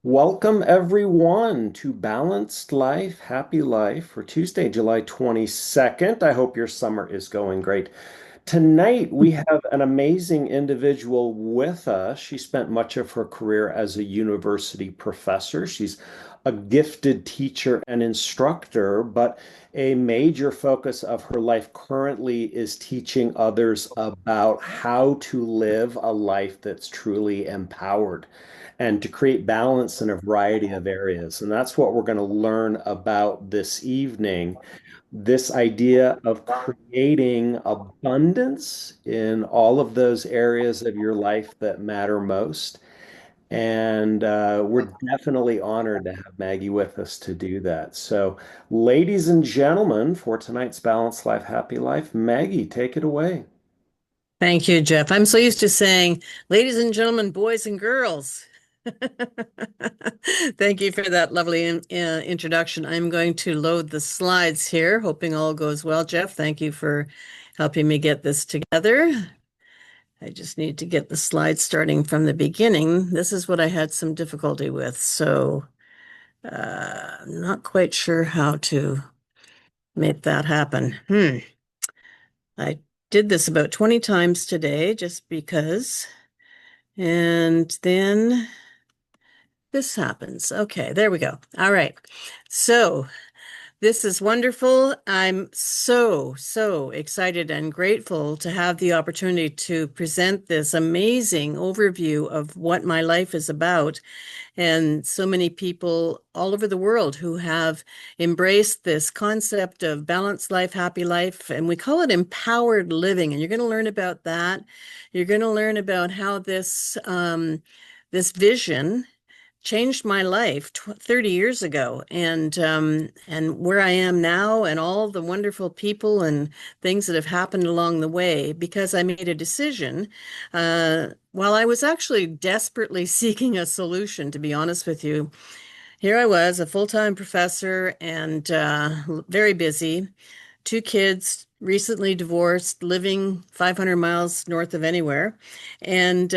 Welcome everyone to Balanced Life, Happy Life for Tuesday, July 22nd. I hope your summer is going great. Tonight, we have an amazing individual with us. She spent much of her career as a university professor. She's a gifted teacher and instructor, but a major focus of her life currently is teaching others about how to live a life that's truly empowered and to create balance in a variety of areas. And that's what we're going to learn about this evening, this idea of creating abundance in all of those areas of your life that matter most. And we're definitely honored to have Maggie with us to do that. So, ladies and gentlemen, for tonight's Balanced Life, Happy Life, Maggie, take it away. Thank you, Jeff. I'm so used to saying, ladies and gentlemen, boys and girls. Thank you for that lovely introduction. I'm going to load the slides here, hoping all goes well. Jeff, thank you for helping me get this together. I just need to get the slides starting from the beginning. This is what I had some difficulty with, so I'm not quite sure how to make that happen. I did this about 20 times today just because. And then this happens. Okay, there we go. All right. So this is wonderful. I'm so excited and grateful to have the opportunity to present this amazing overview of what my life is about. And so many people all over the world who have embraced this concept of balanced life, happy life, and we call it empowered living. And you're going to learn about that. You're going to learn about how this vision changed my life 30 years ago, and where I am now, and all the wonderful people and things that have happened along the way because I made a decision while I was actually desperately seeking a solution, to be honest with you. Here I was, a full-time professor and very busy, two kids, recently divorced, living 500 miles north of anywhere. And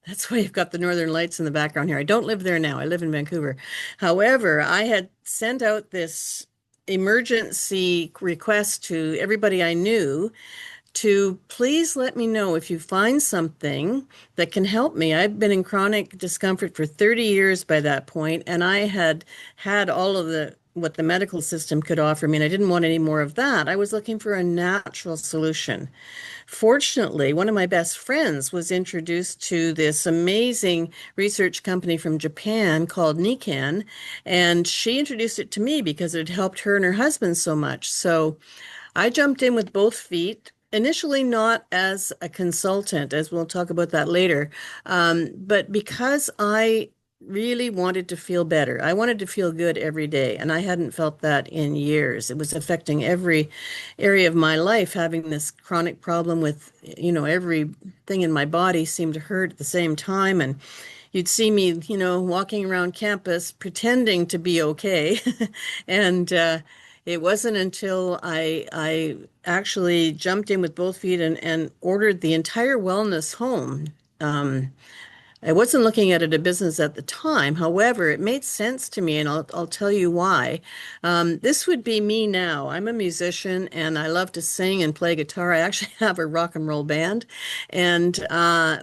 that's why you've got the Northern Lights in the background here. I don't live there now. I live in Vancouver. However, I had sent out this emergency request to everybody I knew to please let me know if you find something that can help me. I've been in chronic discomfort for 30 years by that point, and I had had all of the what the medical system could offer me, and I didn't want any more of that. I was looking for a natural solution. Fortunately, one of my best friends was introduced to this amazing research company from Japan called Nikken, and she introduced it to me because it had helped her and her husband so much. So I jumped in with both feet. Initially, not as a consultant, as we'll talk about that later, but because I really wanted to feel better. I wanted to feel good every day, and I hadn't felt that in years. It was affecting every area of my life, having this chronic problem with, everything in my body seemed to hurt at the same time. And you'd see me, walking around campus pretending to be okay. And it wasn't until I actually jumped in with both feet and ordered the entire wellness home. Um, I wasn't looking at it a business at the time. However, it made sense to me, and I'll tell you why. This would be me now. I'm a musician, and I love to sing and play guitar. I actually have a rock and roll band, and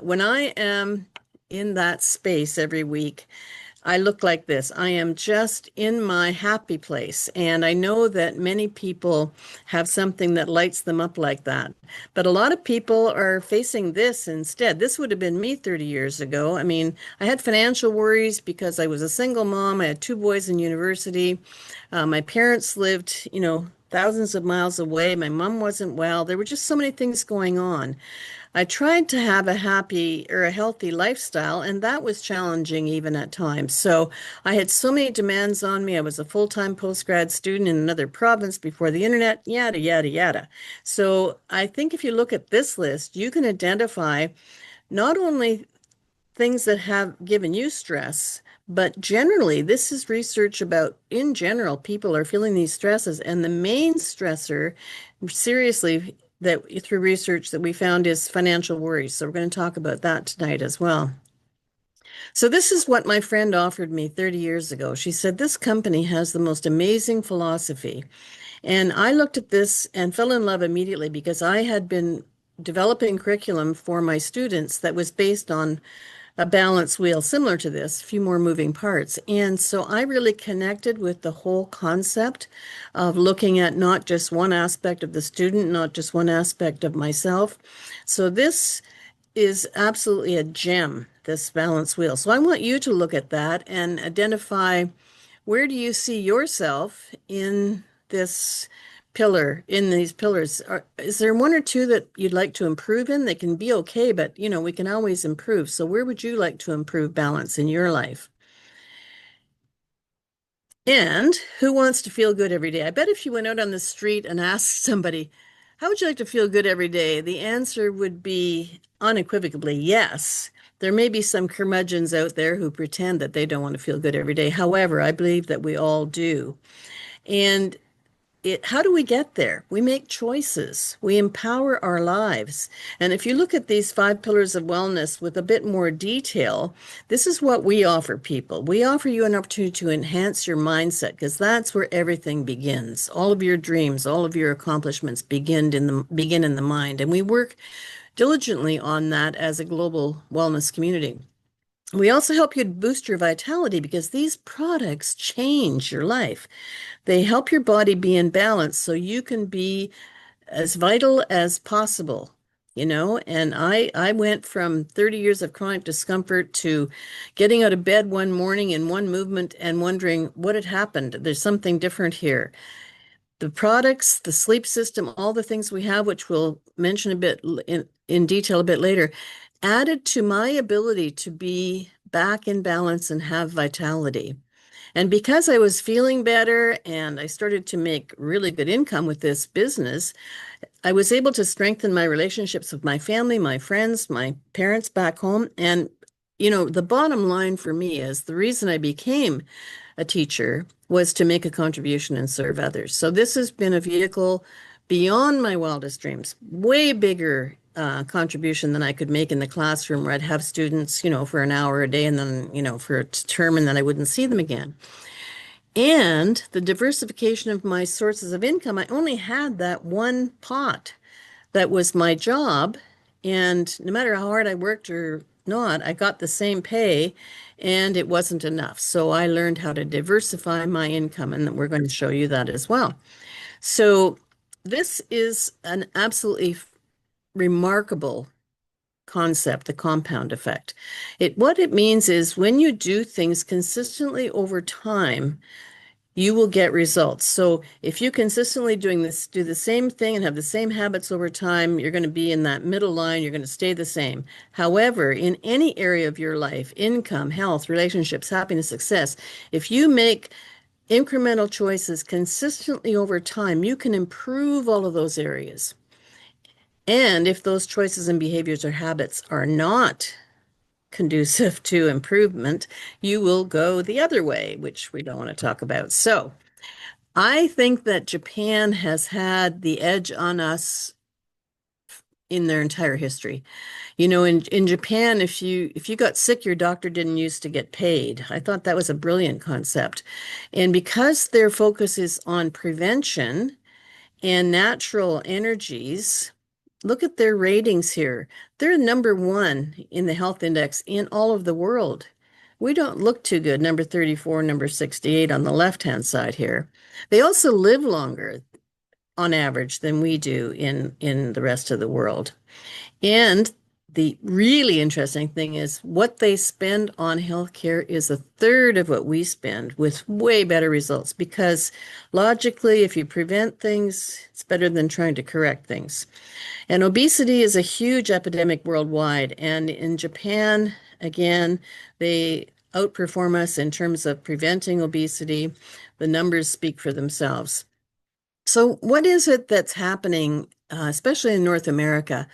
when I am in that space every week, I look like this. I am just in my happy place. And I know that many people have something that lights them up like that. But a lot of people are facing this instead. This would have been me 30 years ago. I mean, I had financial worries because I was a single mom. I had two boys in university. My parents lived, thousands of miles away. My mom wasn't well. There were just so many things going on. I tried to have a happy or a healthy lifestyle, and that was challenging even at times. So I had so many demands on me. I was a full-time postgrad student in another province before the internet, yada, yada, yada. So I think if you look at this list, you can identify not only things that have given you stress, but generally, this is research about, in general, people are feeling these stresses. And the main stressor, seriously, that through research that we found is financial worries. So we're going to talk about that tonight as well. So this is what my friend offered me 30 years ago. She said, this company has the most amazing philosophy. And I looked at this and fell in love immediately because I had been developing curriculum for my students that was based on a balance wheel similar to this, a few more moving parts. And so I really connected with the whole concept of looking at not just one aspect of the student, not just one aspect of myself. So this is absolutely a gem, this balance wheel. So I want you to look at that and identify where do you see yourself in this pillar, in these pillars? Is there one or two that you'd like to improve in? They can be okay, but we can always improve. So where would you like to improve balance in your life? And who wants to feel good every day? I bet if you went out on the street and asked somebody, how would you like to feel good every day? The answer would be unequivocally yes. There may be some curmudgeons out there who pretend that they don't want to feel good every day. However, I believe that we all do. And how do we get there? We make choices. We empower our lives. And if you look at these 5 pillars of wellness with a bit more detail, this is what we offer people. We offer you an opportunity to enhance your mindset because that's where everything begins. All of your dreams, all of your accomplishments begin in the mind. And we work diligently on that as a global wellness community. We also help you boost your vitality because these products change your life. They help your body be in balance so you can be as vital as possible, And I went from 30 years of chronic discomfort to getting out of bed one morning in one movement and wondering what had happened. There's something different here. The products, the sleep system, all the things we have, which we'll mention a bit in detail a bit later, added to my ability to be back in balance and have vitality. And because I was feeling better and I started to make really good income with this business, I was able to strengthen my relationships with my family, my friends, my parents back home. And, the bottom line for me is the reason I became a teacher was to make a contribution and serve others. So this has been a vehicle beyond my wildest dreams, way bigger contribution than I could make in the classroom where I'd have students, for an hour a day and then, for a term and then I wouldn't see them again. And the diversification of my sources of income, I only had that one pot that was my job. And no matter how hard I worked or not, I got the same pay and it wasn't enough. So I learned how to diversify my income, and we're going to show you that as well. So this is an absolutely remarkable concept, the compound effect. What it means is when you do things consistently over time, you will get results. So if you consistently do the same thing and have the same habits over time, you're going to be in that middle line, you're going to stay the same. However, in any area of your life, income, health, relationships, happiness, success, if you make incremental choices consistently over time, you can improve all of those areas. And if those choices and behaviors or habits are not conducive to improvement, you will go the other way, which we don't want to talk about. So I think that Japan has had the edge on us in their entire history. In Japan, if you got sick, your doctor didn't used to get paid. I thought that was a brilliant concept. And because their focus is on prevention and natural energies, look at their ratings here. They're number one in the health index in all of the world. We don't look too good, number 34, number 68 on the left-hand side here. They also live longer on average than we do in the rest of the world. And the really interesting thing is what they spend on healthcare is a third of what we spend with way better results because logically, if you prevent things, it's better than trying to correct things. And obesity is a huge epidemic worldwide. And in Japan, again, they outperform us in terms of preventing obesity. The numbers speak for themselves. So, what is it that's happening, especially in North America,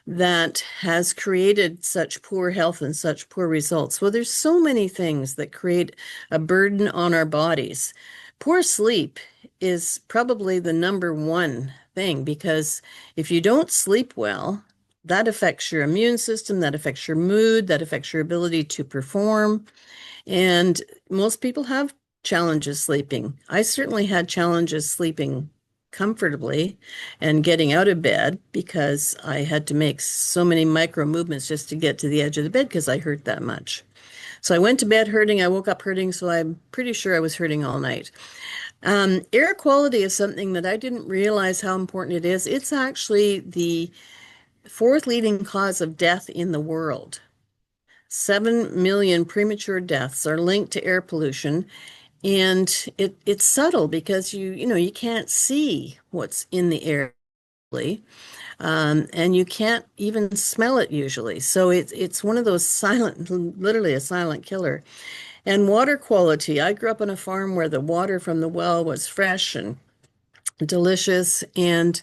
that has created such poor health and such poor results? Well, there's so many things that create a burden on our bodies. Poor sleep is probably the number one thing because if you don't sleep well, that affects your immune system, that affects your mood, that affects your ability to perform. And most people have challenges sleeping. I certainly had challenges sleeping comfortably and getting out of bed because I had to make so many micro movements just to get to the edge of the bed because I hurt that much. So I went to bed hurting, I woke up hurting, so I'm pretty sure I was hurting all night. Air quality is something that I didn't realize how important it is. It's actually the fourth leading cause of death in the world. 7 million premature deaths are linked to air pollution, and it's subtle because you can't see what's in the air, and you can't even smell it usually. So it's one of those silent, literally a silent killer. And water quality. I grew up on a farm where the water from the well was fresh and delicious, and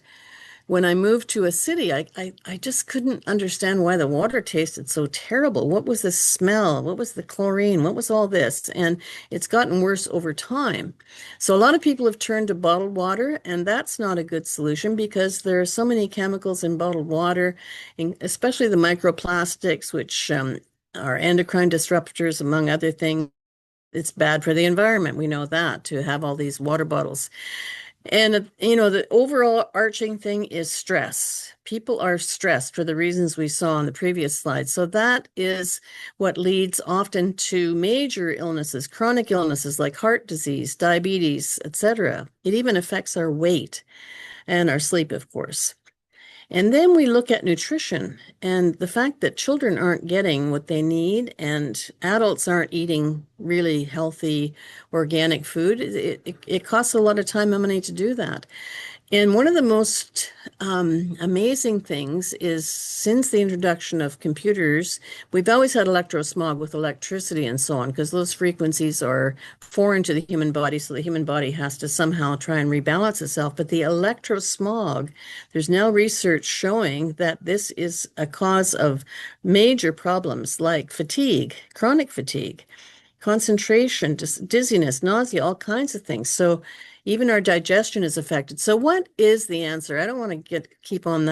when I moved to a city, I just couldn't understand why the water tasted so terrible. What was the smell? What was the chlorine? What was all this? And it's gotten worse over time. So a lot of people have turned to bottled water, and that's not a good solution because there are so many chemicals in bottled water, especially the microplastics, which are endocrine disruptors, among other things. It's bad for the environment. We know that to have all these water bottles. And, the overall arching thing is stress. People are stressed for the reasons we saw on the previous slide. So that is what leads often to major illnesses, chronic illnesses like heart disease, diabetes, etc. It even affects our weight and our sleep, of course. And then we look at nutrition and the fact that children aren't getting what they need and adults aren't eating really healthy organic food. It costs a lot of time and money to do that. And one of the most amazing things is since the introduction of computers, we've always had electrosmog with electricity and so on, because those frequencies are foreign to the human body, so the human body has to somehow try and rebalance itself. But the electrosmog, there's now research showing that this is a cause of major problems like fatigue, chronic fatigue, concentration, dizziness, nausea, all kinds of things. So even our digestion is affected. So what is the answer? I don't want to keep on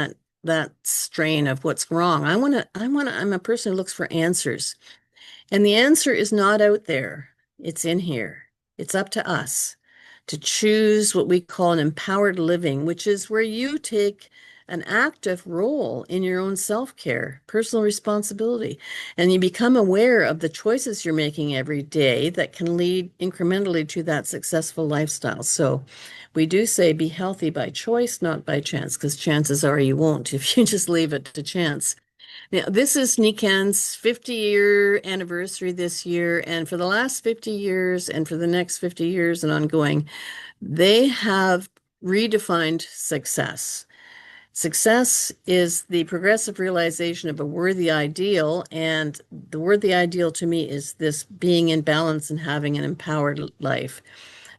that strain of what's wrong. I'm a person who looks for answers. And the answer is not out there. It's in here. It's up to us to choose what we call an empowered living, which is where you take an active role in your own self-care, personal responsibility, and you become aware of the choices you're making every day that can lead incrementally to that successful lifestyle. So we do say be healthy by choice, not by chance, because chances are you won't if you just leave it to chance. Now, this is Nikken's 50-year anniversary this year, and for the last 50 years and for the next 50 years and ongoing, they have redefined success. Success is the progressive realization of a worthy ideal, and the worthy ideal to me is this being in balance and having an empowered life.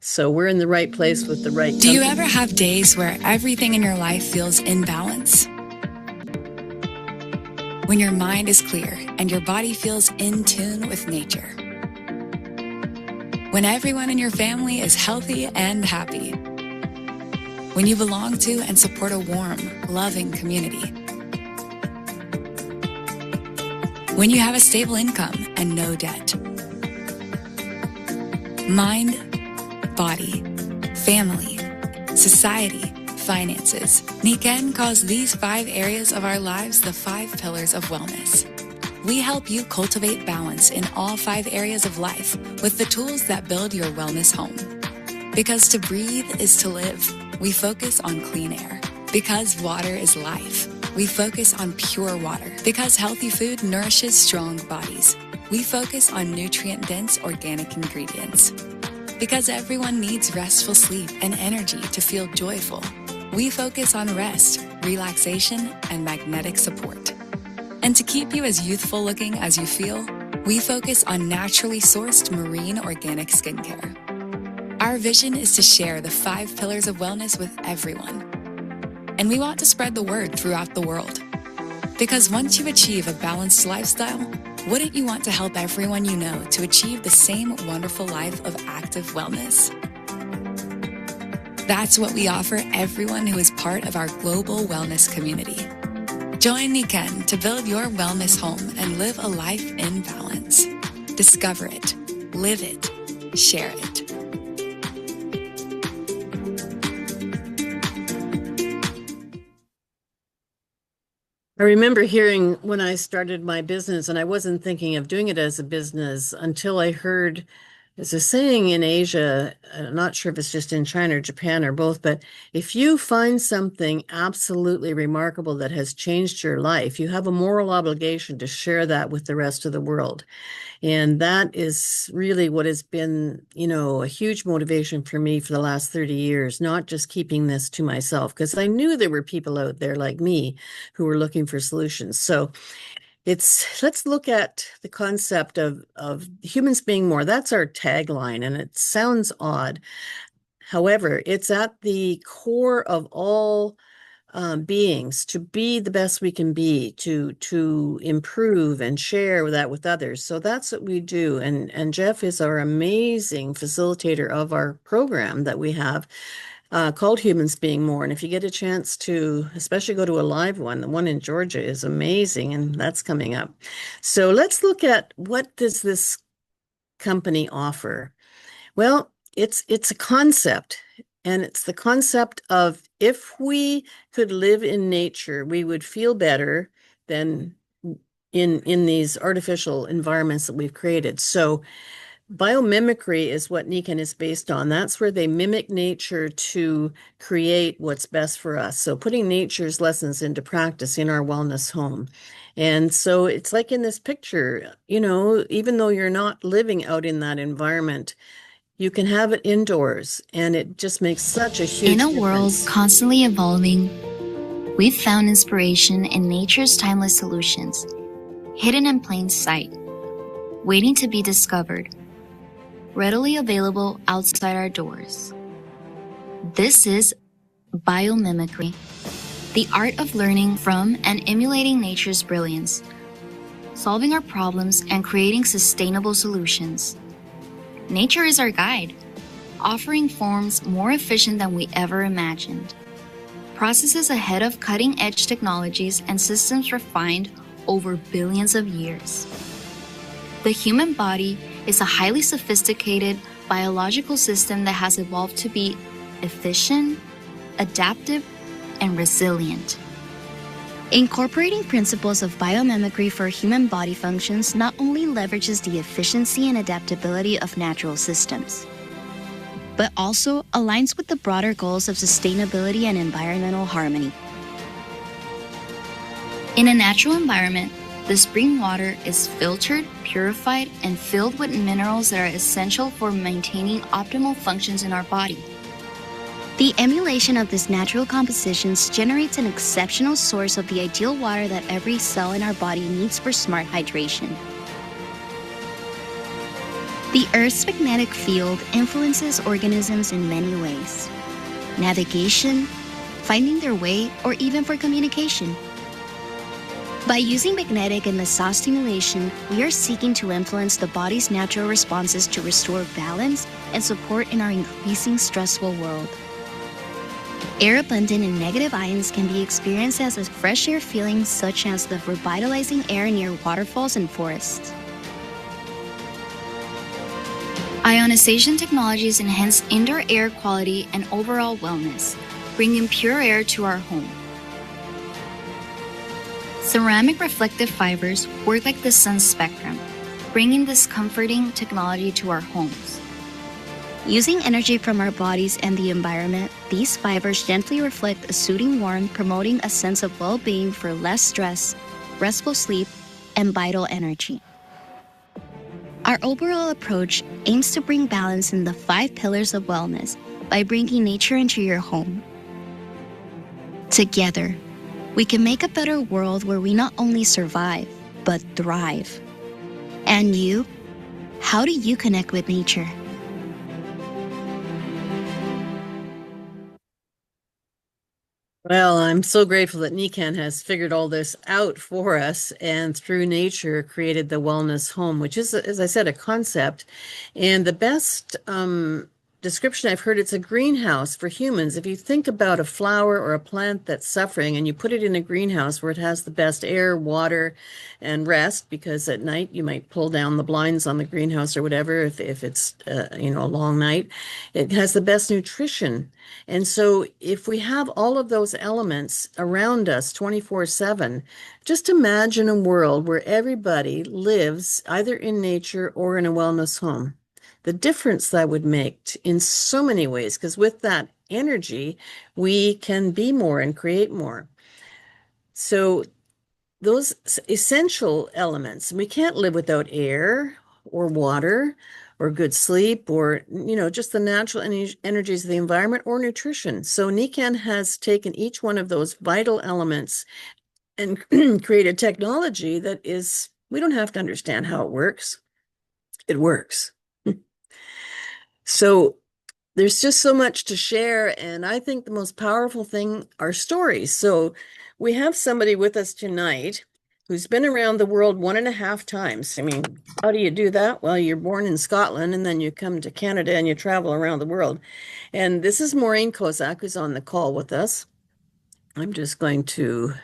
So we're in the right place with the right Do you company. ever have days where everything in your life feels in balance? When your mind is clear and your body feels in tune with nature? When everyone in your family is healthy and happy? When you belong to and support a warm, loving community? When you have a stable income and no debt? Mind, body, family, society, finances. Nikken calls these 5 areas of our lives the 5 pillars of wellness. We help you cultivate balance in all 5 areas of life with the tools that build your wellness home. Because to breathe is to live. We focus on clean air. Because water is life, we focus on pure water. Because healthy food nourishes strong bodies, we focus on nutrient-dense organic ingredients. Because everyone needs restful sleep and energy to feel joyful, we focus on rest, relaxation, and magnetic support. And to keep you as youthful looking as you feel, we focus on naturally sourced marine organic skincare. Our vision is to share the 5 pillars of wellness with everyone. And we want to spread the word throughout the world. Because once you achieve a balanced lifestyle, wouldn't you want to help everyone you know to achieve the same wonderful life of active wellness? That's what we offer everyone who is part of our global wellness community. Join Nikken to build your wellness home and live a life in balance. Discover it, live it, share it. I remember hearing when I started my business, and I wasn't thinking of doing it as a business until I heard there's a saying in Asia, I'm not sure if it's just in China or Japan or both, but if you find something absolutely remarkable that has changed your life, you have a moral obligation to share that with the rest of the world. And that is really what has been, a huge motivation for me for the last 30 years, not just keeping this to myself, because I knew there were people out there like me who were looking for solutions. So let's look at the concept of humans being more. That's our tagline, and it sounds odd. However, it's at the core of all beings to be the best we can be, to improve and share that with others. So that's what we do. And Jeff is our amazing facilitator of our program that we have called Humans Being More. And if you get a chance to, especially go to a live one, the one in Georgia is amazing, and that's coming up. So let's look at what does this company offer? Well, it's a concept, and it's the concept of if we could live in nature, we would feel better than in these artificial environments that we've created. So biomimicry is what Nikken is based on. That's where they mimic nature to create what's best for us. So putting nature's lessons into practice in our wellness home. And so it's like in this picture, even though you're not living out in that environment, you can have it indoors, and it just makes such a huge difference. In a world constantly evolving, we've found inspiration in nature's timeless solutions, hidden in plain sight, waiting to be discovered, readily available outside our doors. This is biomimicry, the art of learning from and emulating nature's brilliance, solving our problems and creating sustainable solutions. Nature is our guide, offering forms more efficient than we ever imagined, processes ahead of cutting-edge technologies and systems refined over billions of years. The human body is a highly sophisticated biological system that has evolved to be efficient, adaptive, and resilient. Incorporating principles of biomimicry for human body functions not only leverages the efficiency and adaptability of natural systems, but also aligns with the broader goals of sustainability and environmental harmony. In a natural environment, the spring water is filtered, purified, and filled with minerals that are essential for maintaining optimal functions in our body. The emulation of these natural compositions generates an exceptional source of the ideal water that every cell in our body needs for smart hydration. The Earth's magnetic field influences organisms in many ways: navigation, finding their way, or even for communication. By using magnetic and massage stimulation, we are seeking to influence the body's natural responses to restore balance and support in our increasing stressful world. Air abundant in negative ions can be experienced as a fresh air feeling, such as the revitalizing air near waterfalls and forests. Ionization technologies enhance indoor air quality and overall wellness, bringing pure air to our home. Ceramic reflective fibers work like the sun's spectrum, bringing this comforting technology to our homes. Using energy from our bodies and the environment, these fibers gently reflect a soothing warmth, promoting a sense of well-being for less stress, restful sleep, and vital energy. Our overall approach aims to bring balance in the 5 pillars of wellness by bringing nature into your home. Together, we can make a better world where we not only survive, but thrive. And you? How do you connect with nature? Well, I'm so grateful that Nikken has figured all this out for us and through nature created the wellness home, which is, as I said, a concept. And the best description I've heard, it's a greenhouse for humans. If you think about a flower or a plant that's suffering and you put it in a greenhouse where it has the best air, water, and rest, because at night you might pull down the blinds on the greenhouse or whatever if it's a long night, it has the best nutrition. And so if we have all of those elements around us 24/7, just imagine a world where everybody lives either in nature or in a wellness home. The difference that would make in so many ways, because with that energy, we can be more and create more. So those essential elements, we can't live without air or water or good sleep or, just the natural energies of the environment or nutrition. So Nikken has taken each one of those vital elements and created technology that is, we don't have to understand how it works. It works. So there's just so much to share. And I think the most powerful thing are stories. So we have somebody with us tonight who's been around the world 1.5 times. I mean, how do you do that? Well, you're born in Scotland and then you come to Canada and you travel around the world. And this is Maureen Kozak, who's on the call with us. I'm just going to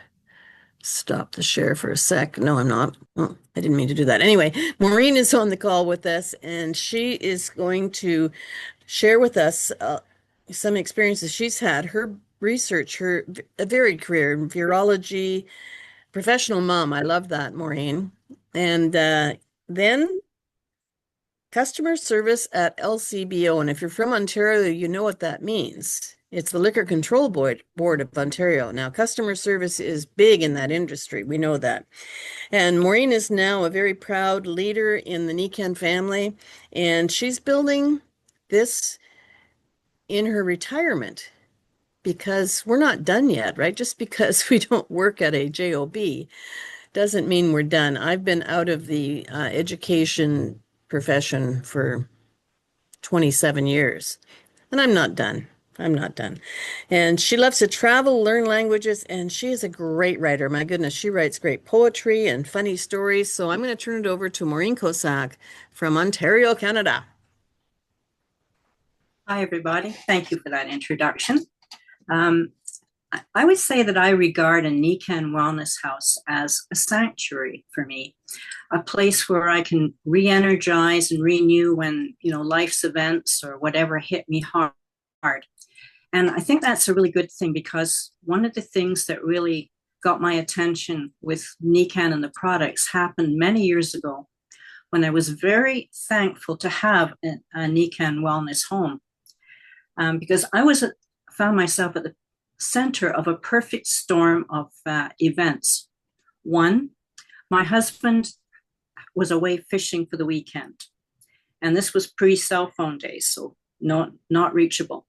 stop the share for a sec. No, I'm not. Oh, I didn't mean to do that. Anyway, Maureen is on the call with us, and she is going to share with us some experiences she's had. Her research, a varied career in virology, professional mom. I love that, Maureen. And then customer service at LCBO. And if you're from Ontario, you know what that means. It's the Liquor Control Board of Ontario. Now, customer service is big in that industry. We know that. And Maureen is now a very proud leader in the Nikken family, and she's building this in her retirement because we're not done yet, right? Just because we don't work at a job doesn't mean we're done. I've been out of the education profession for 27 years, and I'm not done. I'm not done. And she loves to travel, learn languages, and she is a great writer. My goodness, she writes great poetry and funny stories. So I'm going to turn it over to Maureen Kozak from Ontario, Canada. Hi, everybody. Thank you for that introduction. I would say that I regard a Nikken Wellness House as a sanctuary for me, a place where I can re-energize and renew when, life's events or whatever hit me hard. And I think that's a really good thing because one of the things that really got my attention with Nikken and the products happened many years ago when I was very thankful to have a Nikken Wellness home. Because I found myself at the center of a perfect storm of events. One, my husband was away fishing for the weekend, and this was pre-cell phone days, so not reachable.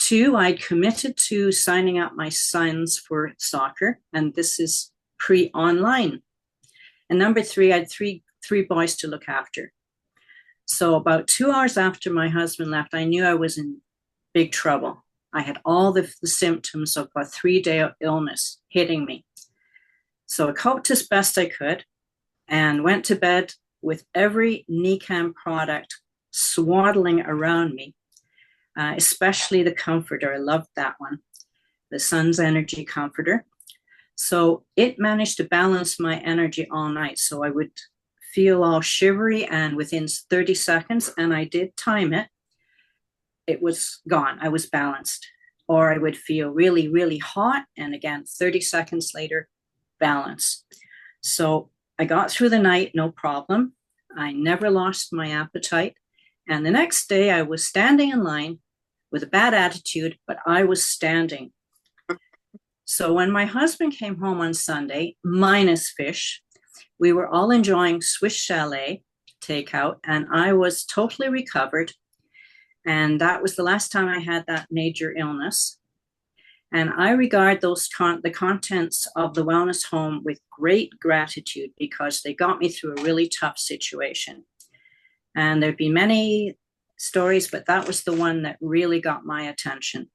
Two, I'd committed to signing up my sons for soccer, and this is pre-online. And number three, I had three boys to look after. So about 2 hours after my husband left, I knew I was in big trouble. I had all the symptoms of a 3-day illness hitting me. So I coped as best I could and went to bed with every Nikken product swaddling around me, especially the comforter. I loved that one, the Sun's Energy Comforter. So it managed to balance my energy all night. So I would feel all shivery, and within 30 seconds, and I did time it, it was gone. I was balanced. Or I would feel really, really hot, and again, 30 seconds later, balance. So I got through the night, no problem. I never lost my appetite. And the next day I was standing in line with a bad attitude, but I was standing. So when my husband came home on Sunday, minus fish, we were all enjoying Swiss Chalet takeout, and I was totally recovered. And that was the last time I had that major illness. And I regard the contents of the wellness home with great gratitude because they got me through a really tough situation. And there'd be many stories, but that was the one that really got my attention.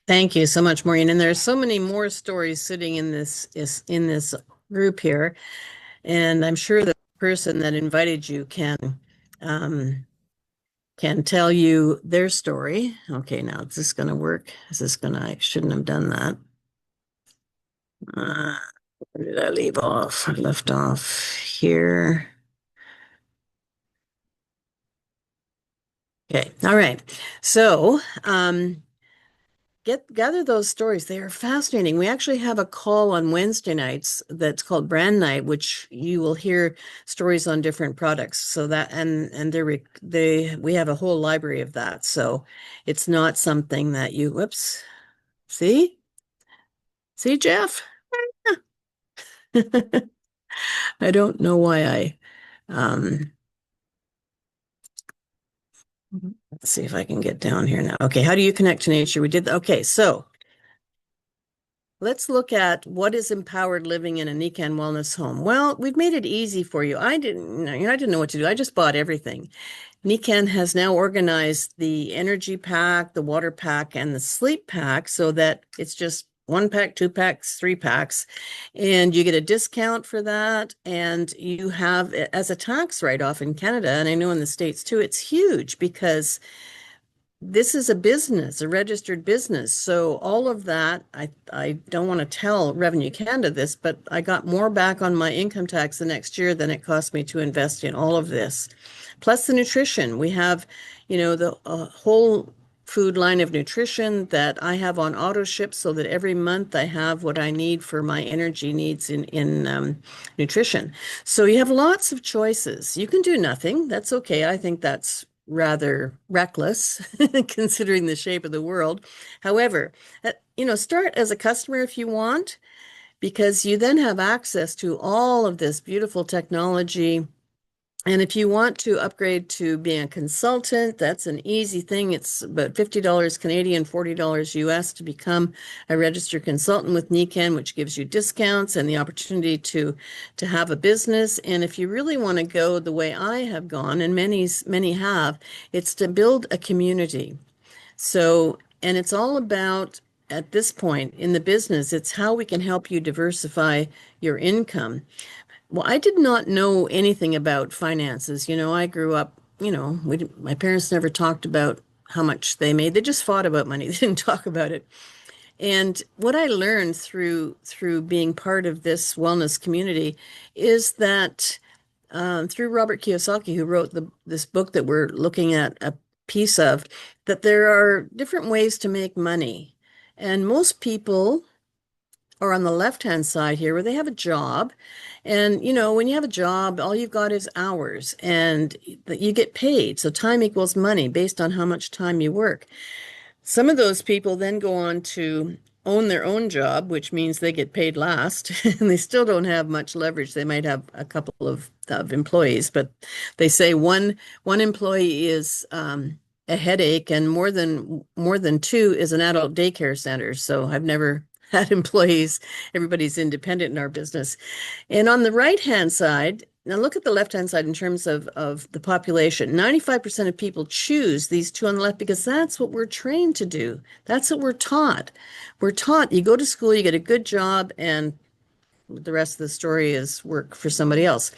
Thank you so much, Maureen. And there's so many more stories sitting in this group here. And I'm sure the person that invited you can can tell you their story. Okay, now is this going to work? Is this going to, I shouldn't have done that. Where did I leave off? I left off here. Okay, all right. So, gather those stories. They are fascinating. We actually have a call on Wednesday nights that's called Brand Night, which you will hear stories on different products. So that and they we have a whole library of that. So it's not something that you whoops. See, Jeff? I don't know why um let's see if I can get down here now. Okay, how do you connect to nature? We did okay, so let's look at what is empowered living in a Nikken wellness home. Well, we've made it easy for you. I didn't know what to do. I just bought everything. Nikken has now organized the energy pack, the water pack, and the sleep pack so that it's just 1 pack, 2 packs, 3 packs, and you get a discount for that. And you have as a tax write-off in Canada, and I know in the States too, it's huge because this is a business, a registered business. So all of that, I don't want to tell Revenue Canada this, but I got more back on my income tax the next year than it cost me to invest in all of this. Plus the nutrition. We have, the whole food line of nutrition that I have on auto ship so that every month I have what I need for my energy needs in nutrition. So you have lots of choices. You can do nothing. That's okay. I think that's rather reckless considering the shape of the world. However, start as a customer if you want, because you then have access to all of this beautiful technology. And if you want to upgrade to being a consultant, that's an easy thing. It's about $50 Canadian, $40 US to become a registered consultant with Nikken, which gives you discounts and the opportunity to have a business. And if you really want to go the way I have gone, and many have, it's to build a community. So, and it's all about, at this point in the business, it's how we can help you diversify your income. Well, I did not know anything about finances. I grew up, my parents never talked about how much they made. They just fought about money. They didn't talk about it. And what I learned through being part of this wellness community is that through Robert Kiyosaki, who wrote this book that we're looking at a piece of, that there are different ways to make money. And most people are on the left-hand side here where they have a job. And, when you have a job, all you've got is hours and you get paid. So time equals money based on how much time you work. Some of those people then go on to own their own job, which means they get paid last and they still don't have much leverage. They might have a couple of employees, but they say one employee is a headache and more than two is an adult daycare center. So I've never had employees. Everybody's independent in our business. And on the right-hand side, now look at the left-hand side in terms of the population. 95% of people choose these two on the left because that's what we're trained to do. That's what we're taught. We're taught you go to school, you get a good job, and the rest of the story is work for somebody else.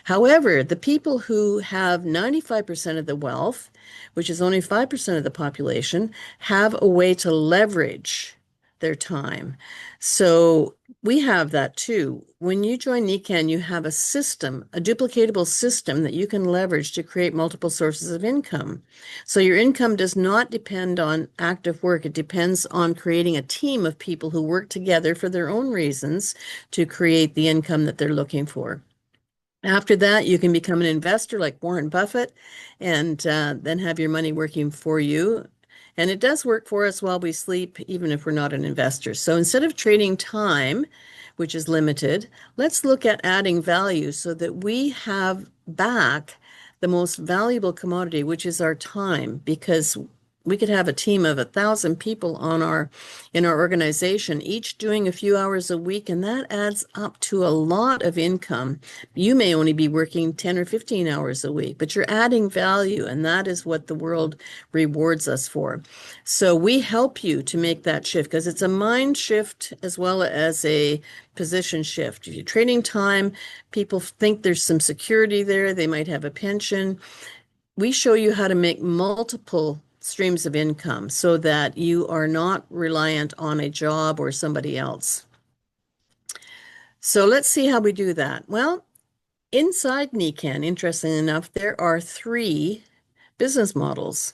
However, the people who have 95% of the wealth, which is only 5% of the population, have a way to leverage their time. So we have that too. When you join Nikken, you have a system, a duplicatable system that you can leverage to create multiple sources of income. So your income does not depend on active work. It depends on creating a team of people who work together for their own reasons to create the income that they're looking for. After that, you can become an investor like Warren Buffett and then have your money working for you. And it does work for us while we sleep, even if we're not an investor. So instead of trading time, which is limited, let's look at adding value so that we have back the most valuable commodity, which is our time, because we could have a team of 1,000 people in our organization, each doing a few hours a week, and that adds up to a lot of income. You may only be working 10 or 15 hours a week, but you're adding value, and that is what the world rewards us for. So we help you to make that shift because it's a mind shift as well as a position shift. If you're trading time, people think there's some security there. They might have a pension. we show you how to make multiple streams of income so that you are not reliant on a job or somebody else. So let's see how we do that. Well, inside Nikken, interestingly enough, there are three business models.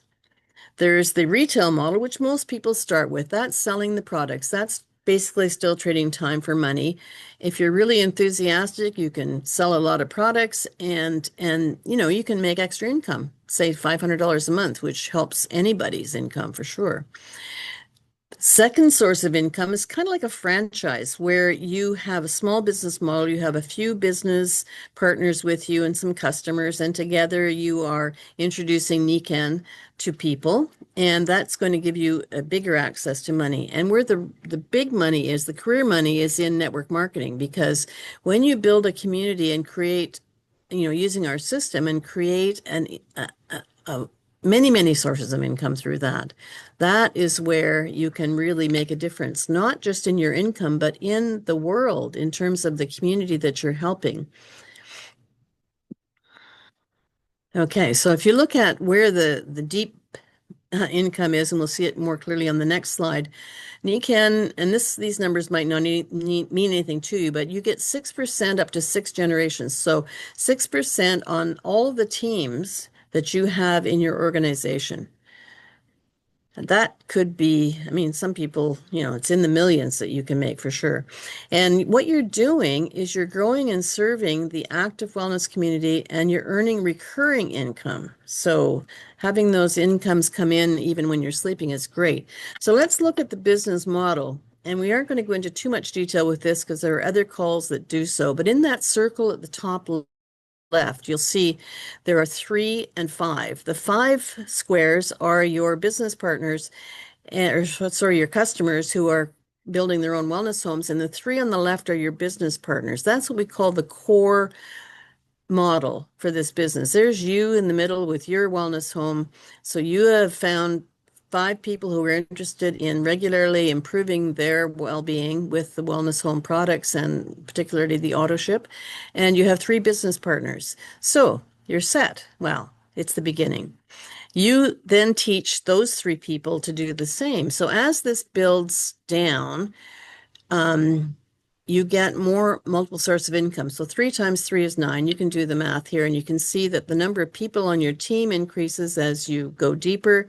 There's the retail model, which most people start with. That's selling the products. That's basically still trading time for money. If you're really enthusiastic, you can sell a lot of products and you can make extra income, say $500 a month, which helps anybody's income for sure. Second source of income is kind of like a franchise where you have a small business model, you have a few business partners with you and some customers, and together you are introducing Nikken to people, and that's going to give you a bigger access to money. And where the big money is, the career money is in network marketing, because when you build a community and create, using our system and create a many, many sources of income through that. That is where you can really make a difference, not just in your income, but in the world in terms of the community that you're helping. Okay, so if you look at where the deep income is, and we'll see it more clearly on the next slide, Nikken, and these numbers might not mean anything to you, but you get 6% up to 6 generations. So 6% on all the teams that you have in your organization. And that could be, I mean, some people, it's in the millions that you can make for sure. And what you're doing is you're growing and serving the active wellness community and you're earning recurring income. So having those incomes come in even when you're sleeping is great. So let's look at the business model. And we aren't going to go into too much detail with this because there are other calls that do so. But in that circle at the top left, you'll see there are 3 and 5. The 5 squares are your business partners, your customers who are building their own wellness homes, and the 3 on the left are your business partners. That's what we call the core model for this business. There's you in the middle with your wellness home. So you have found 5 people who are interested in regularly improving their well-being with the wellness home products and particularly the auto ship. And you have 3 business partners. So you're set. Well, it's the beginning. You then teach those 3 people to do the same. So as this builds down, you get more multiple source of income. So 3 times 3 is 9. You can do the math here, and you can see that the number of people on your team increases as you go deeper.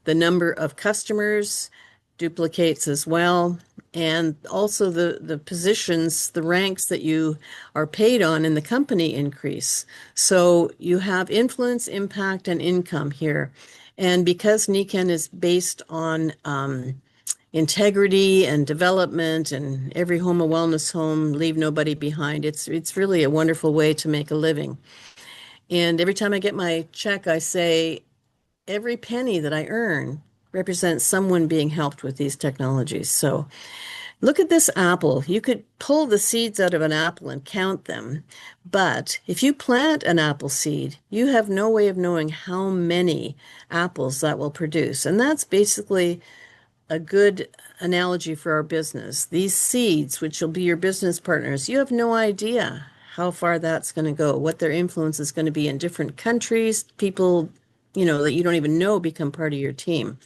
The number of customers duplicates as well. And also the positions, the ranks that you are paid on in the company increase. So you have influence, impact, and income here. And because Nikken is based on integrity and development and every home a wellness home, leave nobody behind. It's really a wonderful way to make a living. And every time I get my check, I say every penny that I earn represents someone being helped with these technologies. So look at this apple. You could pull the seeds out of an apple and count them. But if you plant an apple seed, you have no way of knowing how many apples that will produce. And that's basically a good analogy for our business. These seeds, which will be your business partners, you have no idea how far that's going to go, what their influence is going to be in different countries, people, that you don't even know become part of your team.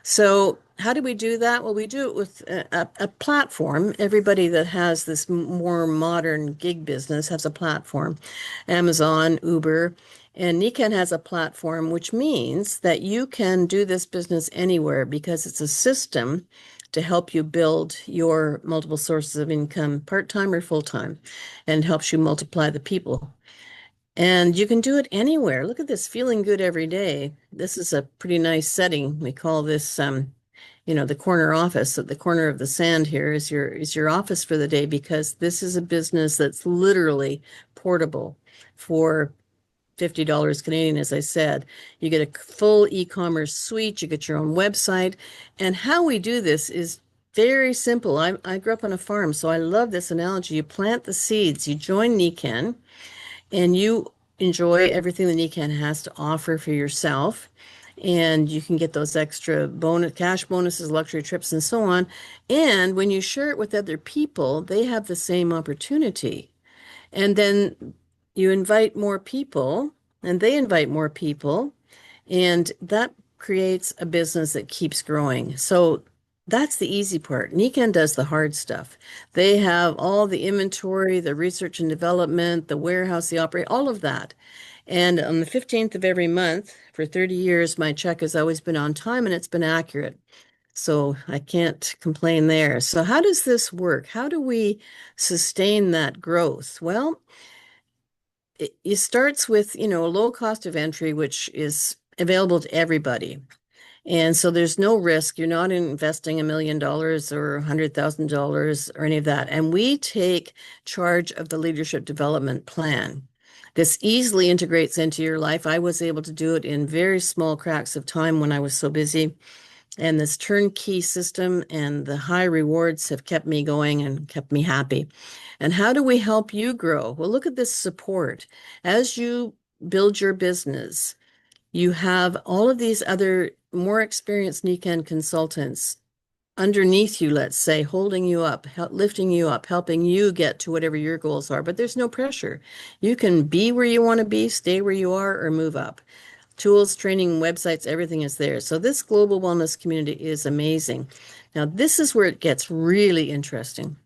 So how do we do that? Well, we do it with a platform. Everybody that has this more modern gig business has a platform. Amazon, Uber, and Nikken has a platform, which means that you can do this business anywhere because it's a system to help you build your multiple sources of income, part-time or full-time, and helps you multiply the people. And you can do it anywhere. Look at this, feeling good every day. This is a pretty nice setting. We call this, the corner office. At the corner of the sand here is your office for the day, because this is a business that's literally portable for $50 Canadian, as I said. You get a full e-commerce suite, you get your own website. And how we do this is very simple. I grew up on a farm, so I love this analogy. You plant the seeds, you join Nikken, and you enjoy everything that Nikken has to offer for yourself. And you can get those extra cash bonuses, luxury trips, and so on. And when you share it with other people, they have the same opportunity. And then you invite more people and they invite more people, and that creates a business that keeps growing. So that's the easy part. Nikken does the hard stuff. They have all the inventory, the research and development, the warehouse, the operate, all of that. And on the 15th of every month for 30 years, my check has always been on time and it's been accurate. So I can't complain there. So how does this work? How do we sustain that growth? Well, it starts with, a low cost of entry, which is available to everybody. And so there's no risk. You're not investing $1 million or $100,000 or any of that. And we take charge of the leadership development plan. This easily integrates into your life. I was able to do it in very small cracks of time when I was so busy. And this turnkey system and the high rewards have kept me going and kept me happy. And how do we help you grow? Well, look at this support. As you build your business, you have all of these other more experienced Nikken consultants underneath you, let's say, holding you up, lifting you up, helping you get to whatever your goals are. But there's no pressure. You can be where you want to be, stay where you are, or move up. Tools, training, websites, everything is there. So this global wellness community is amazing. Now, this is where it gets really interesting.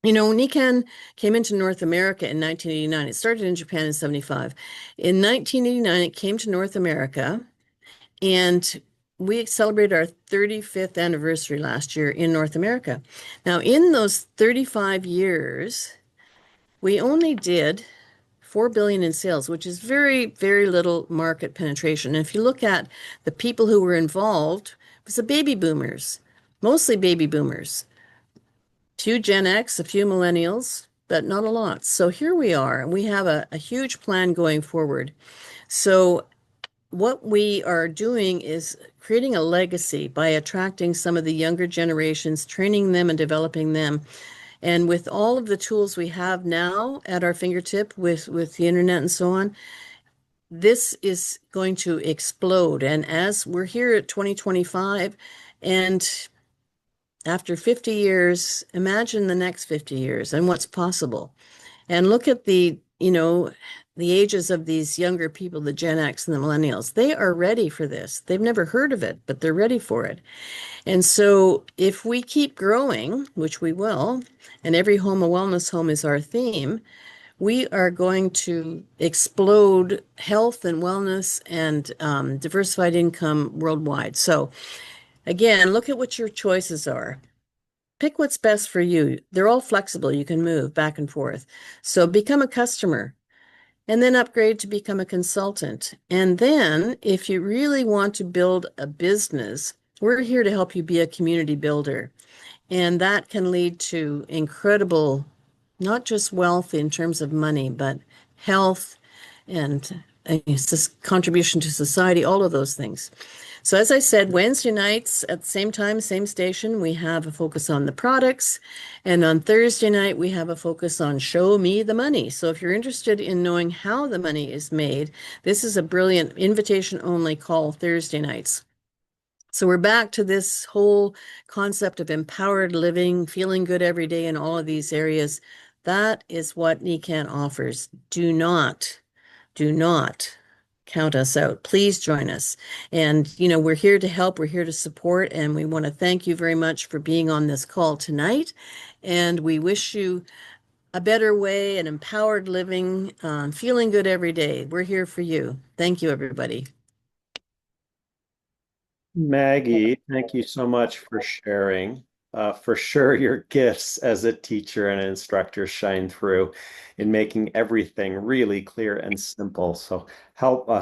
Nikken came into North America in 1989. It started in Japan in 75. In 1989, it came to North America, and we celebrated our 35th anniversary last year in North America. Now, in those 35 years, we only did 4 billion in sales, which is very, very little market penetration. And if you look at the people who were involved, it was the baby boomers, mostly baby boomers. Few Gen X, a few millennials, but not a lot. So here we are, and we have a huge plan going forward. So what we are doing is creating a legacy by attracting some of the younger generations, training them and developing them. And with all of the tools we have now at our fingertip with the internet and so on, this is going to explode. And as we're here at 2025, and after 50 years, imagine the next 50 years and what's possible. And look at the ages of these younger people, the Gen X and the millennials. They are ready for this. They've never heard of it, but they're ready for it. And so if we keep growing, which we will, and every home a wellness home is our theme, we are going to explode health and wellness and diversified income worldwide. So again, look at what your choices are. Pick what's best for you. They're all flexible. You can move back and forth. So become a customer and then upgrade to become a consultant. And then if you really want to build a business, we're here to help you be a community builder. And that can lead to incredible, not just wealth in terms of money, but health and contribution to society, all of those things. So as I said, Wednesday nights at the same time, same station, we have a focus on the products. And on Thursday night, we have a focus on show me the money. So if you're interested in knowing how the money is made, this is a brilliant invitation only call Thursday nights. So we're back to this whole concept of empowered living, feeling good every day in all of these areas. That is what Nikken offers. Do not count us out. Please join us. And, we're here to help, we're here to support, and we want to thank you very much for being on this call tonight. And we wish you a better way, an empowered living, feeling good every day. We're here for you. Thank you, everybody. Maggie, thank you so much for sharing. For sure, your gifts as a teacher and an instructor shine through in making everything really clear and simple. So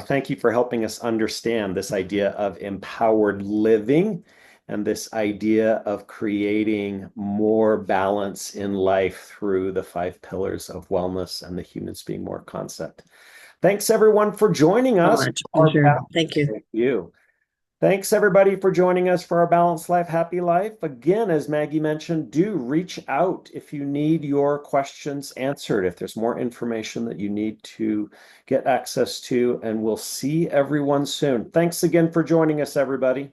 thank you for helping us understand this idea of empowered living and this idea of creating more balance in life through the 5 pillars of wellness and the humans being more concept. Thanks everyone for joining us. So much pleasure. Thank you. Thank you. Thanks, everybody, for joining us for our Balanced Life, Happy Life. Again, as Maggie mentioned, do reach out if you need your questions answered, if there's more information that you need to get access to, and we'll see everyone soon. Thanks again for joining us, everybody.